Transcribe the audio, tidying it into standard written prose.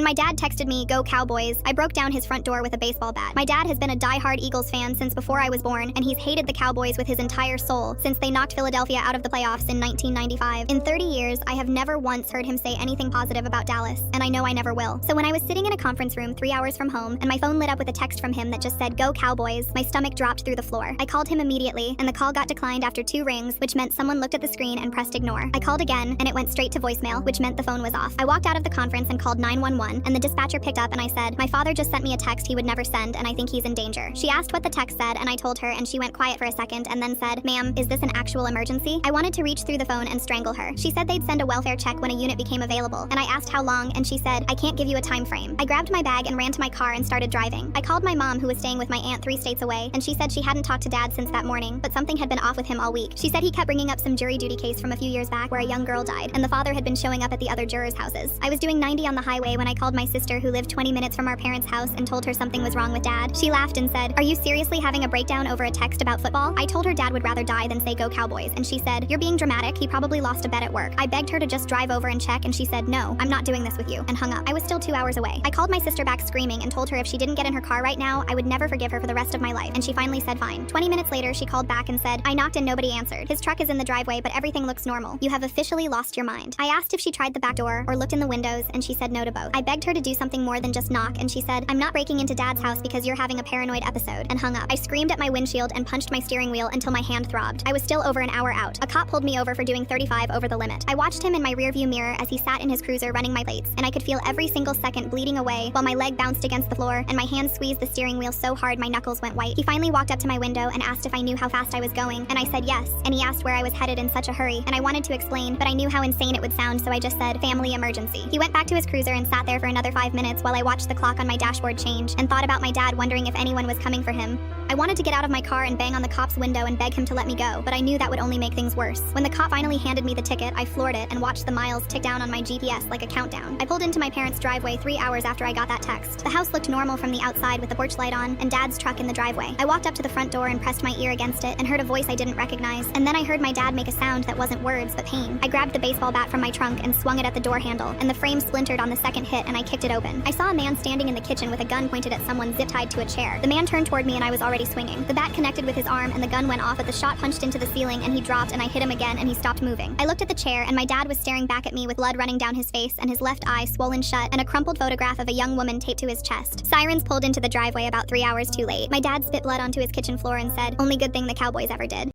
my dad texted me, "Go Cowboys," I broke down his front door with a baseball bat. My dad has been a die-hard Eagles fan since before I was born, and he's hated the Cowboys with his entire soul since they knocked Philadelphia out of the playoffs in 1995. In 30 years, I have never once heard him say anything positive about Dallas, and I know I never will. So when I was sitting in a conference room 3 hours from home, and my phone lit up with a text from him that just said, "Go Cowboys," my stomach dropped through the floor. I called him immediately, and the call got declined after 2 rings, which meant someone looked at the screen and pressed ignore. I called again, and it went straight to voicemail, which meant the phone was off. I walked out of the conference and called 911, and the dispatcher picked up and I said, "My father just sent me a text he would never send, and I think he's in danger." She asked what the text said, and I told her, and she went quiet for a second and then said, "Ma'am, is this an actual emergency?" I wanted to reach through the phone and strangle her. She said they'd send a welfare check when a unit became available, and I asked how long, and she said, "I can't give you a time frame." I grabbed my bag and ran to my car and started driving. I called my mom, who was staying with my aunt 3 states away, and she said she hadn't talked to Dad since that morning, but something had been off with him all week. She said he kept bringing up some jury duty case from a few years back where a young girl died, and the father had been showing up at the other jurors' houses. I was doing 90 on the highway when I called my sister, who lived 20 minutes from our parents' house, and told her something was wrong with Dad. She laughed and said, "Are you seriously having a breakdown over a text about football?" I told her Dad would rather die than say "Go Cowboys," and she said, "You're being dramatic. He probably lost a bet at work." I begged her to just drive over and check, and she said, "No, I'm not doing this with you," and hung up. I was still 2 hours away. I called my sister back screaming and told her if she didn't get in her car right now, I would never forgive her for the rest of my life, and she finally said fine. 20 minutes later, she called back and said, "I knocked and nobody answered. His truck is in the driveway, but everything looks normal. You have officially lost your mind." I asked if she tried the back door or looked in the windows, and she said no to both. I begged her to do something more than just knock, and she said, "I'm not breaking into Dad's house because you're having a paranoid episode," and hung up. I screamed at my windshield and punched my steering wheel until my hand throbbed. I was still over an hour out. A cop pulled me over for doing 35 over the limit. I watched him in my rearview mirror as he sat in his cruiser running my plates, and I could feel every single second bleeding away while my leg bounced against the floor and my hand squeezed the steering wheel so hard my knuckles went white. He finally walked up to my window and asked if I knew how fast I was going, and I said yes, and he asked where I was headed in such a hurry, and I wanted to explain, but I knew how insane it would sound, so I just said, "Family emergency." He went back to his cruiser and sat there for another 5 minutes while I watched the clock on my dashboard change and thought about my dad wondering if anyone was coming for him. I wanted to get out of my car and bang on the cop's window and beg him to let me go, but I knew that would only make things worse. When the cop finally handed me the ticket, I floored it and watched the miles tick down on my GPS like a countdown. I pulled into my parents' driveway 3 hours after I got that text. The house looked normal from the outside with the porch light on and Dad's truck in the driveway. I walked up to the front door and pressed my ear against it and heard a voice I didn't recognize, and then I heard my dad make a sound that wasn't words but pain. I grabbed the baseball bat from my trunk and swung it at the door handle, and the frame splintered on the second hit and I kicked it open. I saw a man standing in the kitchen with a gun pointed at someone zip-tied to a chair. The man turned toward me and I was already swinging. The bat connected with his arm and the gun went off, but the shot punched into the ceiling and he dropped, and I hit him again and he stopped moving. I looked at the chair and my dad was staring back at me with blood running down his face and his left eye swollen shut and a crumpled photograph of a young woman taped to his chest. Sirens pulled into the driveway about 3 hours too late. My dad spit blood onto his kitchen floor and said, "Only good thing the Cowboys ever did."